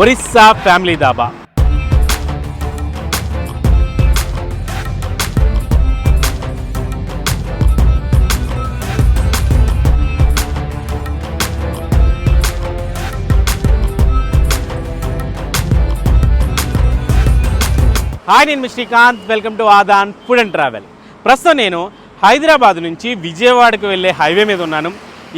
Orissa family dhaba. Hi, నేను Srikanth. Welcome to Aadan food and travel. ప్రస్తుతం నేను హైదరాబాద్ నుంచి విజయవాడకు వెళ్ళే హైవే మీద ఉన్నాను.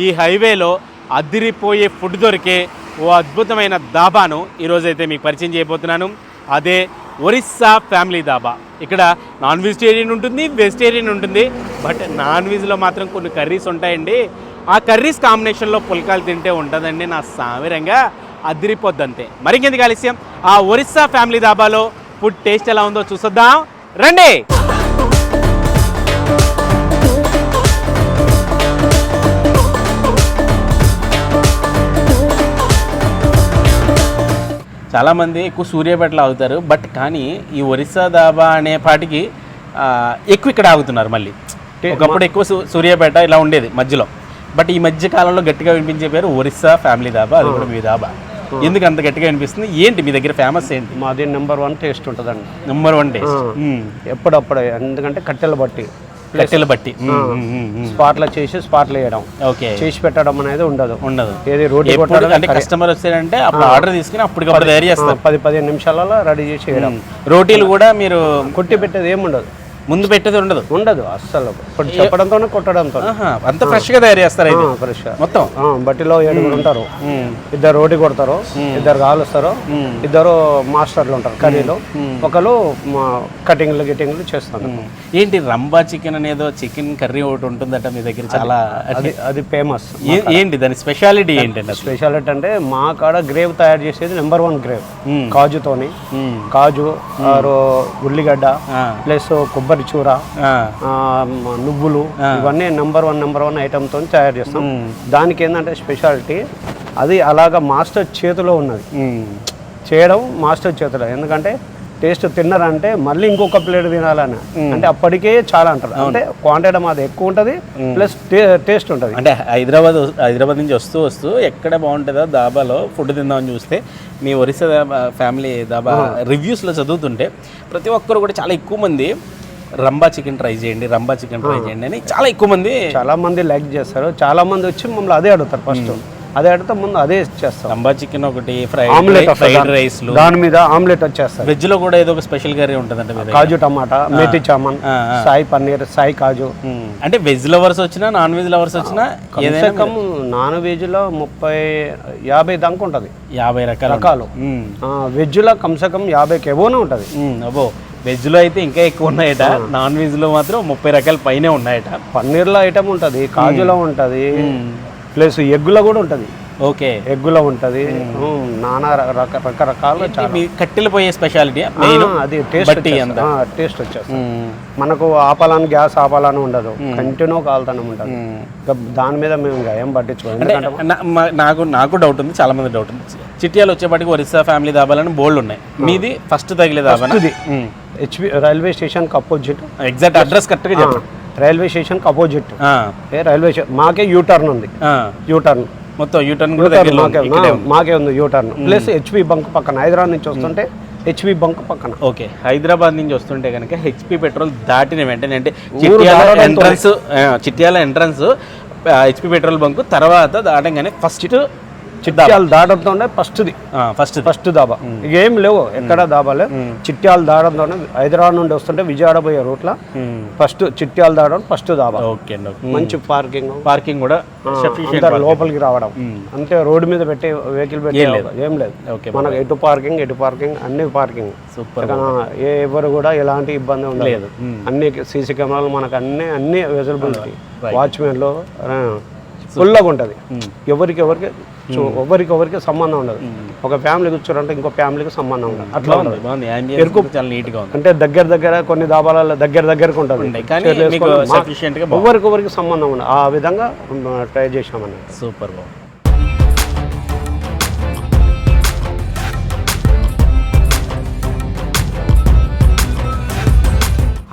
ఈ హైవేలో అదిరిపోయే ఫుడ్ దొరికే ఓ అద్భుతమైన దాబాను ఈరోజైతే మీకు పరిచయం చేయబోతున్నాను. అదే ఒరిస్సా ఫ్యామిలీ దాబా. ఇక్కడ నాన్ వెజిటేరియన్ ఉంటుంది, వెజిటేరియన్ ఉంటుంది. బట్ నాన్ వెజ్లో మాత్రం కొన్ని కర్రీస్ ఉంటాయండి. ఆ కర్రీస్ కాంబినేషన్లో పుల్కాలు తింటే ఉంటుందండి నా సామిరంగా అదిరిపోద్దంతే. మరింకెందుకు ఆలస్యం, ఆ ఒరిస్సా ఫ్యామిలీ దాబాలో ఫుడ్ టేస్ట్ ఎలా ఉందో చూసొద్దాం రండి. చాలామంది ఎక్కువ సూర్యాపేటలో ఆగుతారు. బట్ కానీ ఈ ఒరిస్సా దాబా అనే పాటికి ఎక్కువ ఇక్కడ ఆగుతున్నారు. మళ్ళీ ఒకప్పుడు ఎక్కువ సూర్యాపేట ఇలా ఉండేది మధ్యలో. బట్ ఈ మధ్య కాలంలో గట్టిగా వినిపించే పేరు ఒరిస్సా ఫ్యామిలీ దాబా. అది కూడా మీ దాబా. ఎందుకు అంత గట్టిగా అనిపిస్తుంది? ఏంటి మీ దగ్గర ఫేమస్ ఏంటి? మాది నెంబర్ 1 టేస్ట్ ఉంటుందండి. నెంబర్ 1 టేస్ట్ ఎప్పుడప్పుడు, ఎందుకంటే కట్టెలు బట్టి స్పాట్లో చేసి స్పాట్లో వేయడం, ఓకే, చేసి పెట్టడం అనేది ఉండదు. ఏది రోటీ అంటే కస్టమర్ వచ్చారంటే అప్పుడు ఆర్డర్ తీసుకుని అప్పటికప్పుడు తయారు చేస్తారు. 10-15 నిమిషాలలో రెడీ చేసి వేయడం. రోటీలు కూడా మీరు కొట్టి పెట్టేది ఏముండదు, ముందు పెట్టేది ఉండదు అస్సలు. ఇప్పుడు చెప్పడంతోనే కొట్టడంతో అంత ఫ్రెష్ గా తయారు చేస్తారు. ఫ్రెష్ మొత్తం బట్టిలో 7 ఉంటారు. 2 రోటీ కొడతారు, 2 కాలుస్తారు, 2 మాస్టర్లు ఉంటారు కర్రీలో, ఒకరు గిటింగ్లు చేస్తారు. ఏంటి రంబా చికెన్ అనేదో చికెన్ కర్రీ ఒకటి ఉంటుందట మీ దగ్గర, చాలా అది ఫేమస్. ఏంటి దాని స్పెషాలిటీ ఏంటంటే? స్పెషాలిటీ అంటే మా కాడ గ్రేవ్ తయారు చేసేది నెంబర్ 1 గ్రేవ్. కాజుతోని, కాజు, ఉల్లిగడ్డ ప్లస్ కొబ్బరి చూర, నువ్వులు, ఇవన్నీ నెంబర్ 1 ఐటమ్తో తయారు చేస్తాం. దానికి ఏంటంటే స్పెషాలిటీ అది అలాగా మాస్టర్ చేతిలో ఉన్నది, చేయడం మాస్టర్ చేతిలో. ఎందుకంటే టేస్ట్ తిన్నారంటే మళ్ళీ ఇంకొక ప్లేట్ తినాలని, అంటే అప్పటికే చాలా అంటారు. అంటే క్వాంటిటీ మాది ఎక్కువ ఉంటుంది, ప్లస్ టేస్ట్ ఉంటుంది. అంటే హైదరాబాద్ నుంచి వస్తూ ఎక్కడ బాగుంటుందో దాబాలో ఫుడ్ తిందామని చూస్తే మీ ఒరిస్సా ఫ్యామిలీ దాబా రివ్యూస్లో చదువుతుంటే ప్రతి ఒక్కరు కూడా చాలా ఎక్కువ మంది రంబా చికెన్ ట్రై చేయండి అని చాలా మంది లైక్ చేస్తారు. చాలా మంది వచ్చి మమ్మల్ని అదే అడుగుతారు. ఫస్ట్ అదే అడిగితే ముందు అదే చేస్తాం. రంబా చికెన్ ఒకటి, ఫ్రైడ్ రైస్, దాని మీద ఆమ్లెట్ వచ్చేస్తారు. వెజ్ లో కూడా ఏదో ఒక స్పెషల్ కర్రీ ఉంటుందంటే కాజు టమాటా, మేతి చామన్, సాయి పన్నీర్, సాయి కాజు. అంటే వెజ్ లవర్స్ వచ్చినా నాన్ వెజ్ లవర్స్ వచ్చినా నాన్ వెజ్ లో 30-50 దాకా ఉంటుంది. 50 రకాలు. వెజ్ లో కమ్సే కమ్ 50కి ఎబోనే ఉంటుంది. అబ్బో, వెజ్లో అయితే ఇంకా ఎక్కువ ఉన్నాయట, నాన్ వెజ్లో మాత్రం 30 రకాల పైనే ఉన్నాయట. పన్నీర్లో ఐటమ్ ఉంటుంది, కాజులో ఉంటుంది, ప్లస్ ఎగ్గులో కూడా ఉంటుంది. ఓకే, ఎగ్గులో ఉంటుంది, నానా రకరకాల. కట్టెలు పోయే స్పెషాలిటీ అది టేస్ట్ వచ్చేస్తుంది. మనకు ఆపాలని, గ్యాస్ ఆపాలని ఉండదు, కంటిన్యూ కాలుతూనే ఉంటుంది. దాని మీద మేము ఏం పట్టించుకోవాలి. నాకు డౌట్ ఉంది, చాలా మంది డౌట్ ఉంది. చిట్యాలు వచ్చేప్పటికి ఒరిస్సా ఫ్యామిలీ దాబాలని బోల్డ్ ఉన్నాయి. మీది ఫస్ట్ తగిలే dhaba? HP railway station opposite. Exact address కరెక్ట్గా చెప్పండి. Railway station opposite railway station. మాకే యూటర్న్ ఉంది. యూటర్న్ మొత్తం యూటర్న్ మాకే ఉంది యూటర్న్. ప్లస్ హెచ్పి బంక్ పక్కన, హైదరాబాద్ నుంచి వస్తుంటే హెచ్పి బంక్ పక్కన. ఓకే, హైదరాబాద్ నుంచి వస్తుంటే కనుక హెచ్పి పెట్రోల్ దాటిన వెంటనే, అంటే Chityala entrance HP petrol bunk తర్వాత దాటంగానే చిట్యాలు దాటంతోనే ఫస్ట్ దాబా. ఏం లేవు ఎక్కడ దాబాలే. చిట్యాలు దాటంతోనే హైదరాబాద్ నుండి వస్తుంటే విజయవాడ పోయే రూట్లో ఫస్ట్ చిట్యాలు దాటడం ఫస్ట్ దాబా. ఓకే, మంచి పార్కింగ్ కూడా లోపలికి రావడం. అంటే రోడ్డు మీద పెట్టే వెహికల్ పెట్టే ఏం లేదు. మనకు ఎటు పార్కింగ్ అన్ని పార్కింగ్. ఎవరు కూడా ఎలాంటి ఇబ్బంది ఉండలేదు. అన్ని సీసీ కెమెరాలు మనకు అన్ని అవైలబిలిటీ. వాచ్మెన్లు ఫుల్గా ఉంటుంది. ఎవరికి సంబంధం ఉండదు. ఒక ఫ్యామిలీ కూర్చోరంటే ఇంకో ఫ్యామిలీకి సంబంధం ఉండదు. అట్లా ఉండదు. అంటే దగ్గర కొన్ని దాబాలలో దగ్గరకు ఉంటుంది. ఎవరికి సంబంధం ఉండదు. ఆ విధంగా ట్రై చేసామని. సూపర్.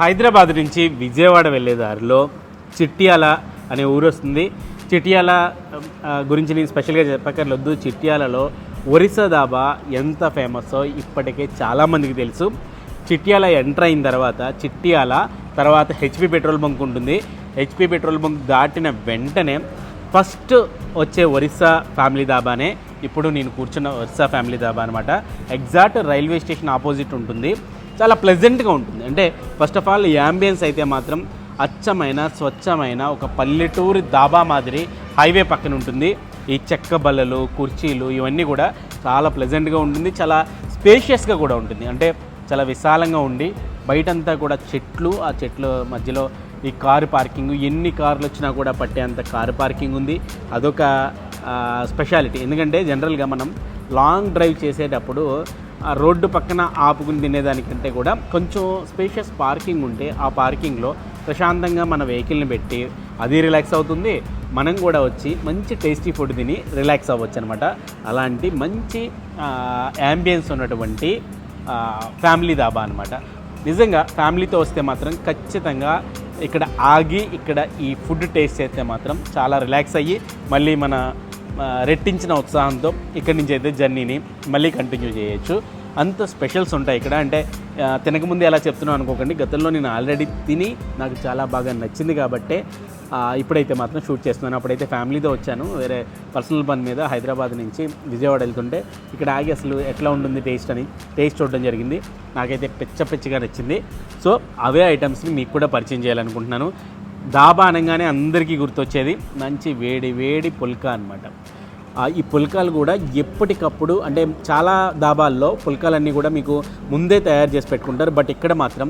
హైదరాబాద్ నుంచి విజయవాడ వెళ్ళే దారిలో చిట్యాల అనే ఊరు వస్తుంది. చిట్యాల గురించి నేను స్పెషల్గా చెప్పక్కర్లేదు. చిట్యాలలో ఒరిస్సా దాబా ఎంత ఫేమస్సో ఇప్పటికే చాలామందికి తెలుసు. చిట్యాల ఎంటర్ అయిన తర్వాత తర్వాత హెచ్పి పెట్రోల్ బంక్ ఉంటుంది. హెచ్పి పెట్రోల్ బంక్ దాటిన వెంటనే ఫస్ట్ వచ్చే ఒరిస్సా ఫ్యామిలీ దాబానే ఇప్పుడు నేను కూర్చున్న ఒరిస్సా ఫ్యామిలీ దాబా అనమాట. ఎగ్జాక్ట్ రైల్వే స్టేషన్ ఆపోజిట్ ఉంటుంది. చాలా ప్లెజెంట్గా ఉంటుంది. అంటే ఫస్ట్ ఆఫ్ ఆల్ ఈ యాంబియన్స్ అయితే మాత్రం అచ్చమైన స్వచ్ఛమైన ఒక పల్లెటూరి దాబా మాదిరి హైవే పక్కన ఉంటుంది. ఈ చెక్క బల్లలు, కుర్చీలు ఇవన్నీ కూడా చాలా ప్లెజెంట్గా ఉంటుంది. చాలా స్పేషియస్గా కూడా ఉంటుంది. అంటే చాలా విశాలంగా ఉండి బయటంతా కూడా చెట్లు, ఆ చెట్ల మధ్యలో ఈ కారు పార్కింగ్, ఎన్ని కార్లు వచ్చినా కూడా పట్టేంత కారు పార్కింగ్ ఉంది. అదొక స్పెషాలిటీ. ఎందుకంటే జనరల్గా మనం లాంగ్ డ్రైవ్ చేసేటప్పుడు ఆ రోడ్డు పక్కన ఆపుకుని తినేదానికంటే కూడా కొంచెం స్పేషియస్ పార్కింగ్ ఉంటే ఆ పార్కింగ్లో ప్రశాంతంగా మన వెహికల్ని పెట్టి అది రిలాక్స్ అవుతుంది. మనం కూడా వచ్చి మంచి టేస్టీ ఫుడ్ తిని రిలాక్స్ అవ్వచ్చు అనమాట. అలాంటి మంచి యాంబియన్స్ ఉన్నటువంటి ఫ్యామిలీ దాబా అనమాట. నిజంగా ఫ్యామిలీతో వస్తే మాత్రం ఖచ్చితంగా ఇక్కడ ఆగి ఇక్కడ ఈ ఫుడ్ టేస్ట్ చేస్తే మాత్రం చాలా రిలాక్స్ అయ్యి మళ్ళీ మన రెట్టించిన ఉత్సాహంతో ఇక్కడి నుంచి అయితే జర్నీని మళ్ళీ కంటిన్యూ చేయొచ్చు. అంత స్పెషల్స్ ఉంటాయి ఇక్కడ. అంటే తినకముందు ఎలా చెప్తున్నాను అనుకోకండి, గతంలో నేను ఆల్రెడీ తిని నాకు చాలా బాగా నచ్చింది కాబట్టే ఇప్పుడైతే మాత్రం షూట్ చేస్తున్నాను. అప్పుడైతే ఫ్యామిలీతో వచ్చాను, వేరే పర్సనల్ పని మీద హైదరాబాద్ నుంచి విజయవాడ వెళ్తుంటే ఇక్కడ ఆగి అసలు ఎట్లా ఉంటుంది టేస్ట్ చూడడం జరిగింది. నాకైతే పిచ్చిగా నచ్చింది. సో అవే ఐటమ్స్ని మీకు కూడా పరిచయం చేయాలనుకుంటున్నాను. దాబా అనగానే అందరికీ గుర్తొచ్చేది మంచి వేడి పుల్కా అనమాట. ఈ పుల్కాలు కూడా ఎప్పటికప్పుడు, అంటే చాలా దాబాల్లో పుల్కాలన్నీ కూడా మీకు ముందే తయారు చేసి పెట్టుకుంటారు. బట్ ఇక్కడ మాత్రం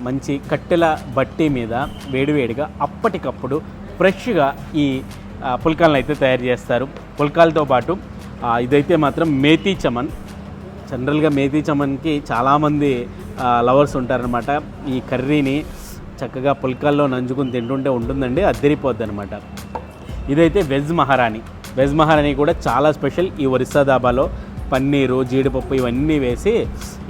మంచి కట్టెల బట్టి మీద వేడిగా అప్పటికప్పుడు ఫ్రెష్గా ఈ పుల్కాలను అయితే తయారు చేస్తారు. పుల్కాలతో పాటు ఇదైతే మాత్రం మేతీ చమన్. జనరల్గా మేతీ చమన్కి చాలామంది లవర్స్ ఉంటారనమాట. ఈ కర్రీని చక్కగా పుల్కాల్లో నంజుకుని తింటుంటే ఉంటుందండి, అద్దరిపోద్ది అనమాట. ఇదైతే వెజ్ మహారాణి కూడా చాలా స్పెషల్. ఈ ఒరిస్సా దాబాలో పన్నీరు, జీడిపప్పు ఇవన్నీ వేసి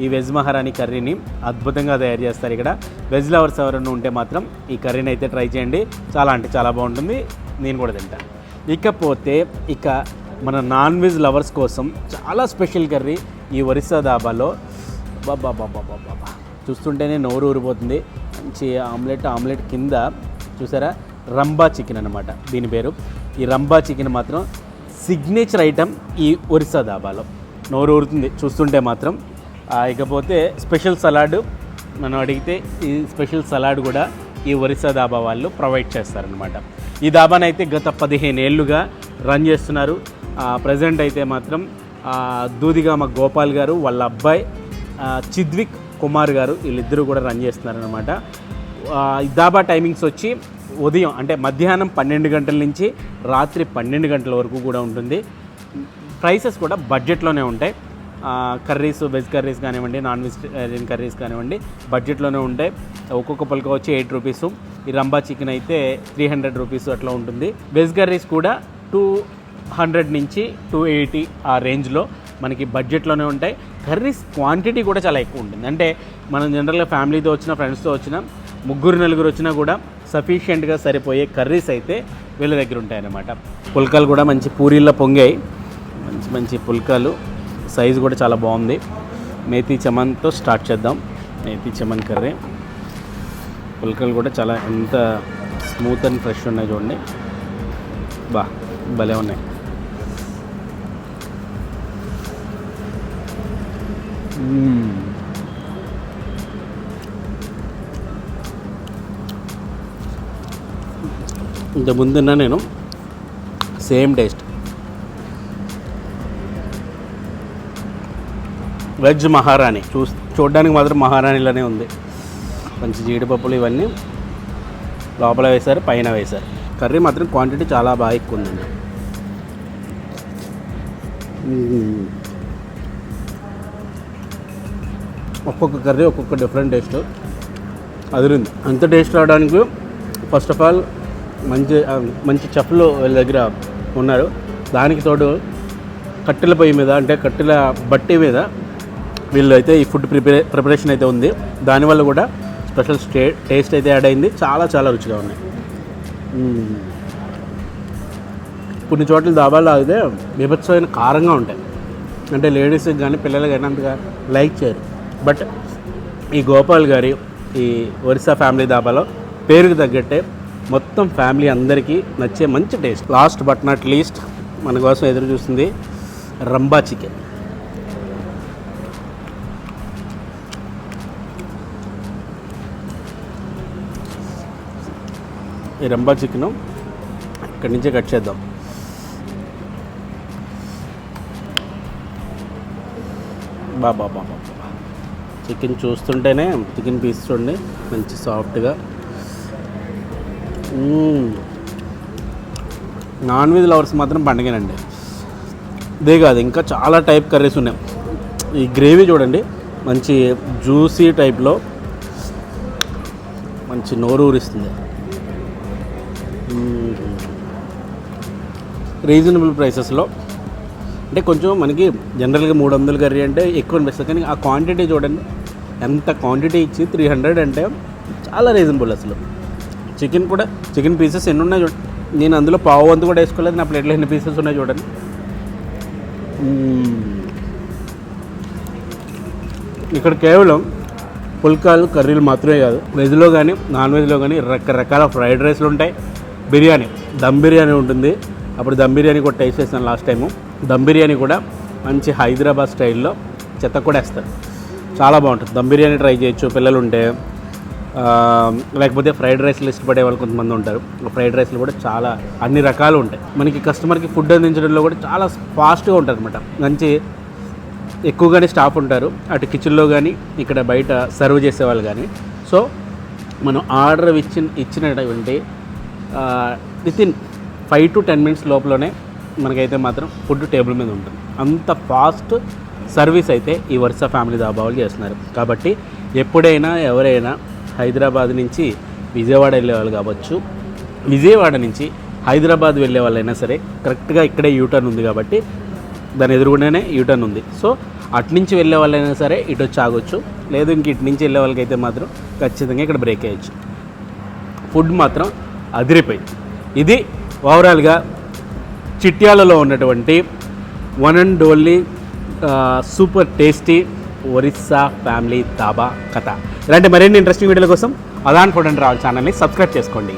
ఈ వెజ్ మహారాణి కర్రీని అద్భుతంగా తయారు చేస్తారు. ఇక్కడ వెజ్ లవర్స్ ఎవరైనా ఉంటే మాత్రం ఈ కర్రీని అయితే ట్రై చేయండి. చాలా అంటే చాలా బాగుంటుంది. నేను కూడా తింటాను. ఇకపోతే మన నాన్ వెజ్ లవర్స్ కోసం చాలా స్పెషల్ కర్రీ ఈ ఒరిస్సా దాబాలో. బాబా చూస్తుంటేనే నోరు ఊరిపోతుంది. మంచి ఆమ్లెట్ కింద చూసారా, రంబా చికెన్ అనమాట దీని పేరు. ఈ రంబా చికెన్ మాత్రం సిగ్నేచర్ ఐటమ్ ఈ ఒరిస్సా దాబాలో. నోరు ఊరుతుంది చూస్తుంటే మాత్రం. ఇకపోతే స్పెషల్ సలాడ్ మనం అడిగితే ఈ స్పెషల్ సలాడ్ కూడా ఈ ఒరిస్సా దాబా వాళ్ళు ప్రొవైడ్ చేస్తారనమాట. ఈ దాబాని అయితే గత 15 ఏళ్ళుగా రన్ చేస్తున్నారు. ప్రజెంట్ అయితే మాత్రం దూదిగామ గోపాల్ గారు, వాళ్ళ అబ్బాయి చిద్విక్ కుమార్ గారు, వీళ్ళిద్దరూ కూడా రన్ చేస్తున్నారనమాట. ఈ దాబా టైమింగ్స్ వచ్చి ఉదయం అంటే మధ్యాహ్నం 12 గంటల నుంచి రాత్రి 12 గంటల వరకు కూడా ఉంటుంది. ప్రైసెస్ కూడా బడ్జెట్లోనే ఉంటాయి. కర్రీస్, వెజ్ కర్రీస్ కానివ్వండి, నాన్ వెజిటేరియన్ కర్రీస్ కానివ్వండి బడ్జెట్లోనే ఉంటాయి. ఒక్కొక్క పుల్క వచ్చి 8 రూపీసు. ఈ రంబా చికెన్ అయితే 300 రూపీస్ అట్లా ఉంటుంది. వెజ్ కర్రీస్ కూడా 200 నుంచి 280 ఆ రేంజ్లో మనకి బడ్జెట్లోనే ఉంటాయి. కర్రీస్ క్వాంటిటీ కూడా చాలా ఎక్కువ ఉంటుంది. అంటే మనం జనరల్గా ఫ్యామిలీతో వచ్చినా, ఫ్రెండ్స్తో వచ్చినా, 3-4 వచ్చినా కూడా సఫిషియెంట్గా సరిపోయే కర్రీస్ అయితే వీళ్ళ దగ్గర ఉంటాయన్నమాట. పుల్కాలు కూడా మంచి పూరీల్లో పొంగాయి. మంచి పుల్కాలు, సైజు కూడా చాలా బాగుంది. మేతీ చమన్తో స్టార్ట్ చేద్దాం. మేతీ చమన్ కర్రీ. పుల్కాలు కూడా చాలా ఎంత స్మూత్ అండ్ ఫ్రెష్ ఉన్నాయి చూడండి. భలే ఉన్నాయి. ఇంత ముందున్నా నేను సేమ్ టేస్ట్. వెజ్ మహారాణి చూడడానికి మాత్రం మహారాణిలోనే ఉంది. మంచి జీడిపప్పులు ఇవన్నీ లోపల వేశారు, పైన వేశారు. కర్రీ మాత్రం క్వాంటిటీ చాలా బాగా ఎక్కువ ఉందండి. ఒక్కొక్క కర్రీ ఒక్కొక్క డిఫరెంట్ టేస్ట్ అదిరింది. అంత టేస్ట్ రావడానికి ఫస్ట్ ఆఫ్ ఆల్ మంచి చెఫ్లు వీళ్ళ దగ్గర ఉన్నారు. దానికి తోడు కట్టెల పొయ్యి మీద, అంటే కట్టెల బట్టి మీద వీళ్ళు అయితే ఈ ఫుడ్ ప్రిపరేషన్ అయితే ఉంది. దానివల్ల కూడా స్పెషల్ టేస్ట్ అయితే యాడ్ అయింది. చాలా రుచిగా ఉన్నాయి. కొన్ని చోట్ల దాబాల్లో అయితే బీభత్సమైన కారంగా ఉంటాయి. అంటే లేడీస్కి కానీ పిల్లలకి కానీ అంతగా లైక్ చేయరు. బట్ ఈ గోపాల్ గారి ఈ ఒరిస్సా ఫ్యామిలీ దాబాలో పేరుకు తగ్గట్టే మొత్తం ఫ్యామిలీ అందరికీ నచ్చే మంచి taste. Last but not least మన కోసం ఎదురు చూస్తుంది రంబా చికెన్. ఈ రంబా చికెను ఇక్కడి నుంచే కట్ చేద్దాం. బాబా బాబా చికెన్ చూస్తుంటేనే చికెన్ పీస్ చూడండి మంచి సాఫ్ట్గా. నాన్ వెజ్ లవర్స్ మాత్రం పండగనండి. ఇదే కాదు ఇంకా చాలా టైప్ కర్రీస్ ఉన్నాయి. ఈ గ్రేవీ చూడండి మంచి జ్యూసీ టైప్లో మంచి నోరు ఊరిస్తుంది. రీజనబుల్ ప్రైసెస్లో అంటే కొంచెం మనకి జనరల్గా 300 కర్రీ అంటే ఎక్కువ అనిపిస్తుంది, కానీ ఆ క్వాంటిటీ చూడండి ఎంత క్వాంటిటీ ఇచ్చి 300 అంటే చాలా రీజనబుల్. అసలు చికెన్ కూడా చికెన్ పీసెస్ ఎన్ని ఉన్నాయి చూడండి. నేను అందులో పావు వంతు కూడా వేసుకోలేదు. నా ప్లేట్లో ఎన్ని పీసెస్ ఉన్నాయి చూడండి. ఇక్కడ కేవలం పుల్కాలు కర్రీలు మాత్రమే కాదు, వెజ్లో కానీ నాన్ వెజ్లో కానీ రకరకాల ఫ్రైడ్ రైస్లు ఉంటాయి. బిర్యానీ దమ్ బిర్యానీ ఉంటుంది. అప్పుడు దమ్ బిర్యానీ కూడా టేస్ట్ చేస్తాను లాస్ట్ టైము. దమ్ బిర్యానీ కూడా మంచి హైదరాబాద్ స్టైల్లో చెత్త కూడా వేస్తారు, చాలా బాగుంటుంది. దమ్ బిర్యానీ ట్రై చేయొచ్చు పిల్లలు ఉంటే. లేకపోతే ఫ్రైడ్ రైస్లు ఇష్టపడే వాళ్ళు కొంతమంది ఉంటారు. ఫ్రైడ్ రైస్లు కూడా చాలా అన్ని రకాలు ఉంటాయి. మనకి కస్టమర్కి ఫుడ్ అందించడంలో కూడా చాలా ఫాస్ట్గా ఉంటుంది అనమాట. మంచి ఎక్కువగానే స్టాఫ్ ఉంటారు అటు కిచెన్లో కానీ ఇక్కడ బయట సర్వ్ చేసేవాళ్ళు కానీ. సో మనం ఆర్డర్ ఇచ్చినటువంటి వితిన్ 5 to 10 minutes లోపలనే మనకైతే మాత్రం ఫుడ్ టేబుల్ మీద ఉంటుంది. అంత ఫాస్ట్ సర్వీస్ అయితే ఈ ఒరిస్సా ఫ్యామిలీ దాబా వాళ్ళు చేస్తున్నారు. కాబట్టి ఎప్పుడైనా ఎవరైనా హైదరాబాద్ నుంచి విజయవాడ వెళ్ళే వాళ్ళు కావచ్చు, విజయవాడ నుంచి హైదరాబాద్ వెళ్ళే వాళ్ళైనా సరే కరెక్ట్గా ఇక్కడే యూటర్న్ ఉంది కాబట్టి దాని ఎదురుగుండానే యూటర్న్ ఉంది. సో అట్నుంచి వెళ్ళే వాళ్ళైనా సరే ఇటు వచ్చి ఆగొచ్చు, లేదు ఇంక ఇటు నుంచి వెళ్ళే వాళ్ళకైతే మాత్రం ఖచ్చితంగా ఇక్కడ బ్రేక్ అయ్యచ్చు. ఫుడ్ మాత్రం అదిరిపోయింది. ఇది ఓవరాల్గా చిట్యాలలో ఉన్నటువంటి one and only super tasty Orissa family dhaba కథ. ఇలాంటి మరిన్ని ఇంట్రెస్టింగ్ వీడియోల కోసం ఆదాన్ ఫుడ్ అండ్ ట్రావెల్ ఛానల్ని సబ్స్క్రైబ్ చేసుకోండి.